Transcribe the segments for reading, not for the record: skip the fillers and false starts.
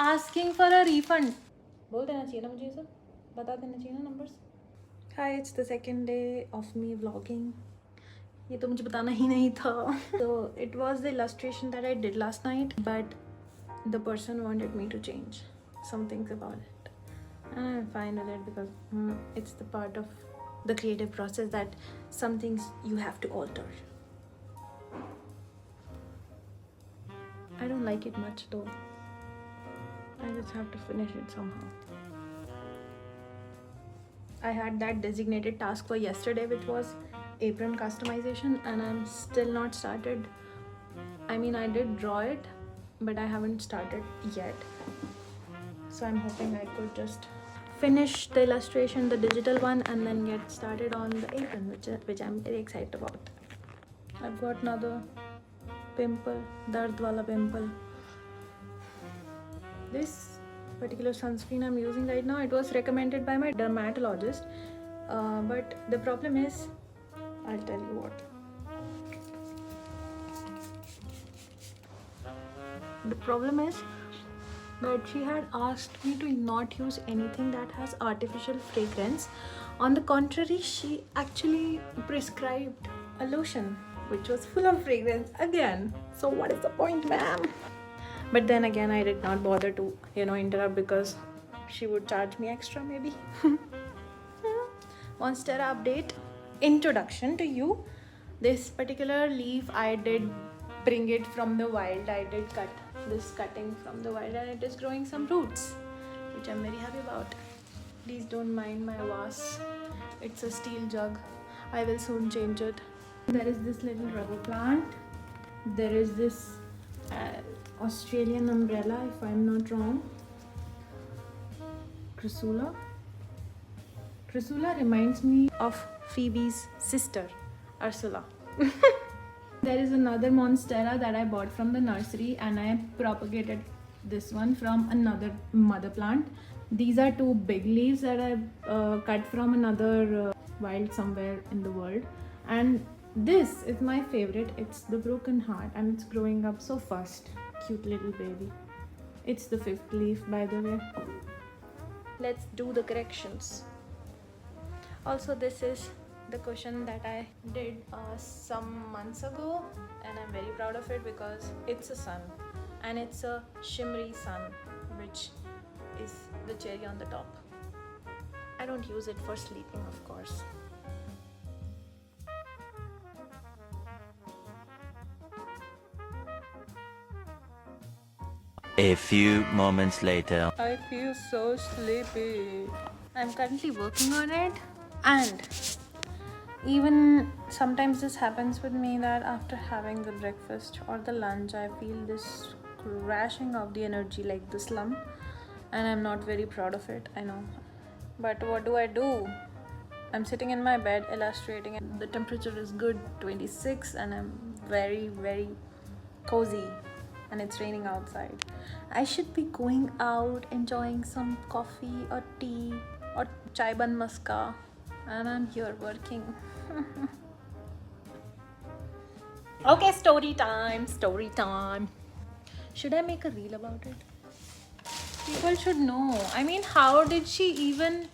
asking for a refund. बोल देना चाहिए ना मुझे ये सब, बता देना चाहिए ना numbers. Hi, it's the second day of me vlogging. ये तो मुझे बताना ही नहीं था. So it was the illustration that I did last night, but the person wanted me to change some things about it. And I'm fine with it because it's the part of the creative process that some things you have to alter. I don't like it much though. I just have to finish it somehow. I had that designated task for yesterday, which was apron customization, and I'm still not started. I mean, I did draw it, but I haven't started yet. So I'm hoping I could just finish the illustration, the digital one, and then get started on the apron, which I'm very excited about. I've got another pimple, dard wala pimple. This particular sunscreen I'm using right now, it was recommended by my dermatologist, but the problem is, I'll tell you what. The problem is that she had asked me to not use anything that has artificial fragrance. On the contrary, she actually prescribed a lotion which was full of fragrance again. So what is the point, ma'am? But then again, I did not bother to, interrupt because she would charge me extra maybe. Monstera update. Introduction to you. This particular leaf, I did bring it from the wild. I did cut this cutting from the wild and it is growing some roots, which I'm very happy about. Please don't mind my vase. It's a steel jug. I will soon change it. There is this little rubber plant. There is this Australian umbrella, if I'm not wrong. Chrysula. Chrysula reminds me of Phoebe's sister, Ursula. There is another monstera that I bought from the nursery and I propagated this one from another mother plant. These are two big leaves that I cut from another wild somewhere in the world. And this is my favorite. It's the broken heart and it's growing up so fast. Cute little baby. It's the fifth leaf, by the way. Let's do the corrections. Also, this is the cushion that I did some months ago and I'm very proud of it because it's a sun and it's a shimmery sun, which is the cherry on the top. I don't use it for sleeping, of course. A few moments later. I feel so sleepy. I'm currently working on it, and even sometimes this happens with me that after having the breakfast or the lunch, I feel this crashing of the energy, like the slump, and I'm not very proud of it, I know. But what do? I'm sitting in my bed illustrating and the temperature is good, 26, and I'm very, very cozy. And it's raining outside. I should be going out, enjoying some coffee or tea or chai ban maska, and I'm here working. Okay, story time. Should I make a reel about it? People should know. I mean, how did she even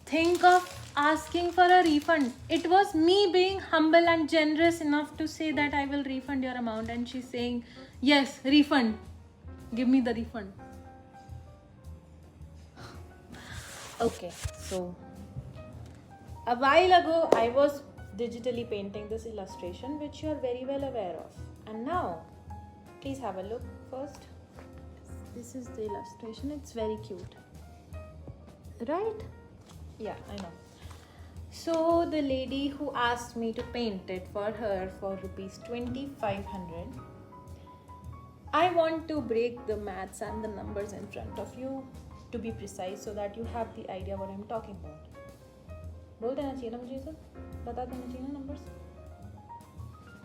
think of asking for a refund? It was me being humble and generous enough to say that I will refund your amount, and she's saying, yes, refund. Give me the refund. Okay, so a while ago I was digitally painting this illustration, which you are very well aware of. And now, please have a look first. This is the illustration. It's very cute. Right? Yeah, I know. So the lady who asked me to paint it for her for rupees 2,500. I want to break the maths and the numbers in front of you to be precise so that you have the idea what I'm talking about. बोल देना चाहिए ना मुझे ये सब, बता देना चाहिए ना numbers.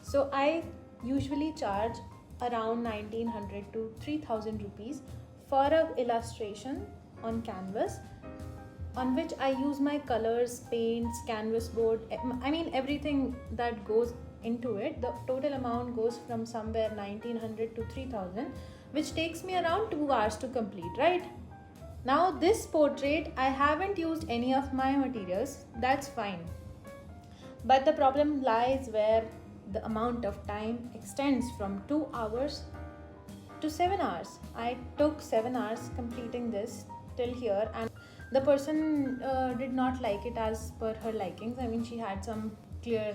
So I usually charge around 1,900 to 3,000 rupees for an illustration on canvas, on which I use my colors, paints, canvas board, I mean everything that goes into it. The total amount goes from somewhere 1,900 to 3,000, which takes me around 2 hours to complete, right? Now, this portrait, I haven't used any of my materials, that's fine. But the problem lies where the amount of time extends from 2 hours to 7 hours. I took 7 hours completing this till here, and the person did not like it as per her likings. I mean, she had some clear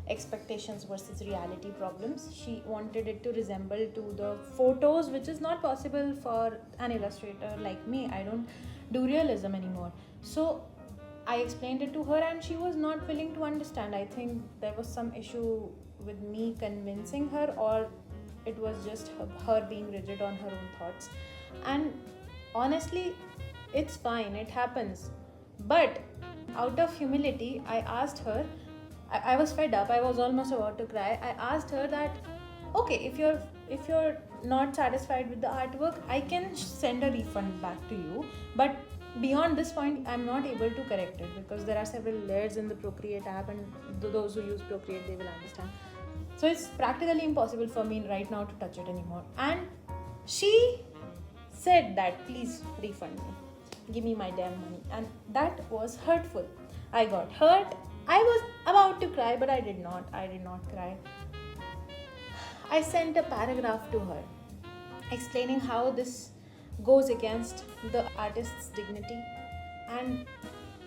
expectations versus reality problems. She wanted it to resemble to the photos, which is not possible for an illustrator like me. I don't do realism anymore. So I explained it to her and she was not willing to understand. I think there was some issue with me convincing her, or it was just her being rigid on her own thoughts. And honestly, it's fine, it happens. But out of humility, I asked her, I was fed up, I was almost about to cry. I asked her that, okay, if you're not satisfied with the artwork, I can send a refund back to you, but beyond this point I'm not able to correct it, because there are several layers in the Procreate app, and those who use Procreate, they will understand. So it's practically impossible for me right now to touch it anymore. And she said that, please refund me, give me my damn money. And that was hurtful. I got hurt. I was about to cry, but I did not cry. I sent a paragraph to her explaining how this goes against the artist's dignity, and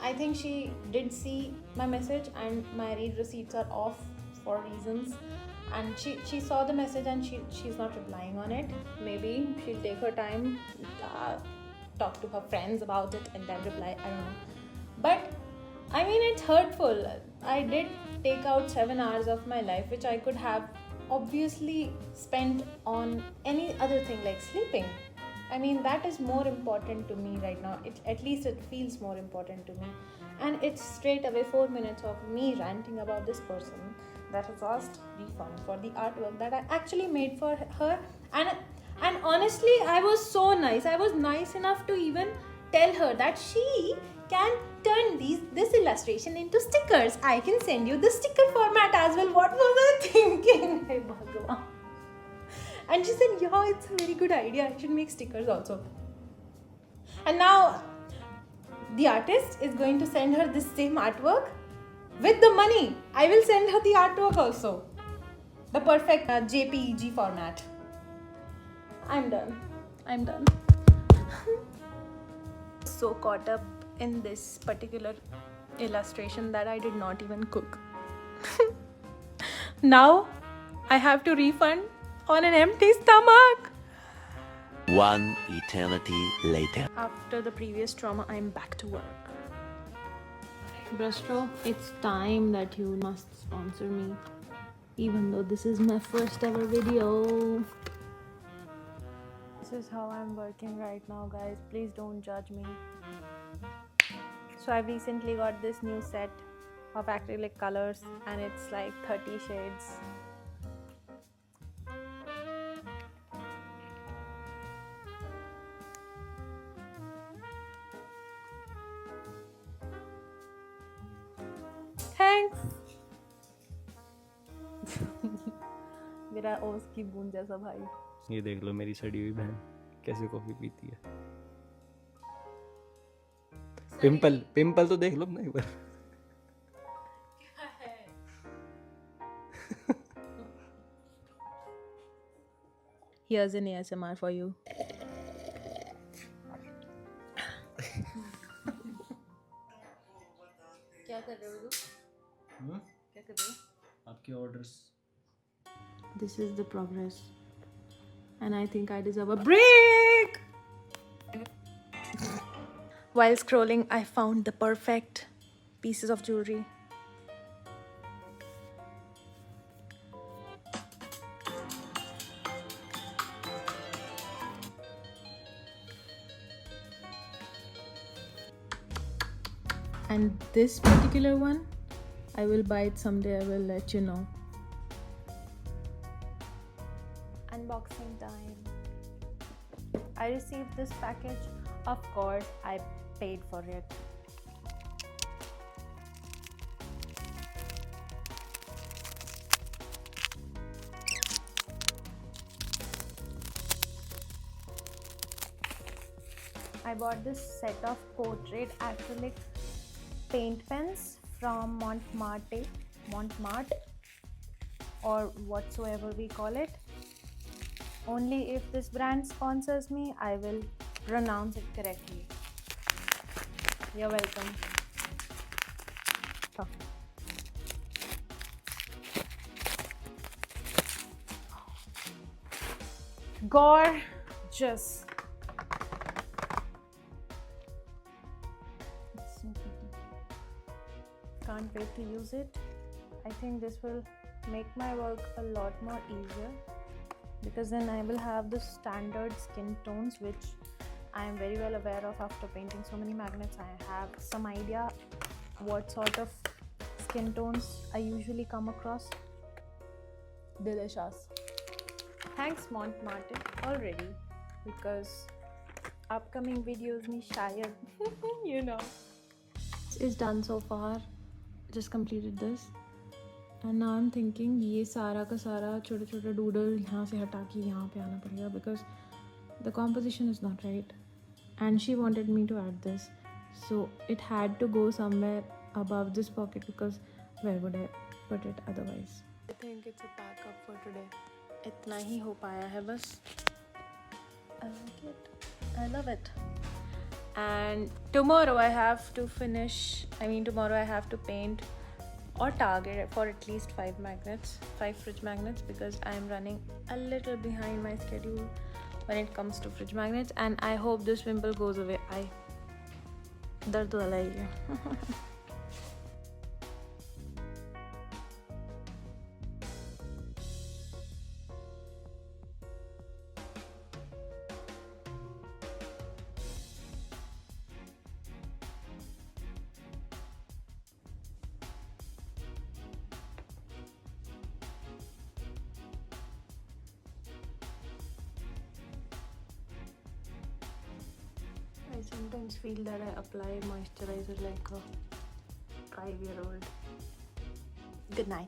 I think she did see my message, and my read receipts are off for reasons, and she saw the message and she's not replying on it. Maybe she'll take her time, talk to her friends about it and then reply, I don't know. But I mean, it's hurtful. I did take out 7 hours of my life, which I could have obviously spent on any other thing like sleeping. I mean, that is more important to me right now. At least it feels more important to me. And it's straight away 4 minutes of me ranting about this person that has asked refund for the artwork that I actually made for her. And honestly, I was so nice. I was nice enough to even tell her that she can turn this illustration into stickers. I can send you the sticker format as well. What was I thinking? Hey Bhagavan. And she said, yeah, it's a very good idea. I should make stickers also. And now the artist is going to send her this same artwork with the money. I will send her the artwork also. The perfect JPEG format. I'm done. So caught up in this particular illustration that I did not even cook. Now I have to refund on an empty stomach. One eternity later. After the previous trauma, I'm back to work. Brustro, it's time that you must sponsor me, even though this is my first ever video. This is how I'm working right now, guys. Please don't judge me. So I've recently got this new set of acrylic colors, and it's like 30 shades. Thanks. मेरा ओस की बूंद जैसा भाई. ये देख लो मेरी सड़ी हुई बहन कैसे कॉफी पीती है. पिंपल तो देख लो ना एक बार. Here's an ASMR for you. क्या कर रहे हो तुम? क्या कर रहे हो? आपके orders. This is the progress, and I think I deserve a break. While scrolling, I found the perfect pieces of jewelry. And this particular one, I will buy it someday. I will let you know. Unboxing time. I received this package. Of course, I paid for it. I bought this set of portrait acrylic paint pens from Montmartre, or whatsoever we call it. Only if this brand sponsors me, I will pronounce it correctly. You're welcome. Oh. Gorgeous. It's so pretty. Can't wait to use it. I think this will make my work a lot more easier, because then I will have the standard skin tones, which I am very well aware of after painting so many magnets. I have some idea what sort of skin tones I usually come across. Delicious. Thanks Montmartre already, because upcoming videos me shayad you know. This is done so far. Just completed this. And now I'm thinking ये सारा का सारा छोटे छोटे doodle यहाँ से हटा के यहाँ पे आना पड़ेगा, because the composition is not right. And she wanted me to add this, so it had to go somewhere above this pocket, because where would I put it otherwise? I think it's a backup for today. इतना ही हो पाया है बस. I like it. I love it. And tomorrow I have to paint or target for at least 5 fridge magnets, because I am running a little behind my schedule when it comes to fridge magnets, and I hope this pimple goes away. Dard wala hi hai. I sometimes feel that I apply moisturizer like a 5-year-old. Good night.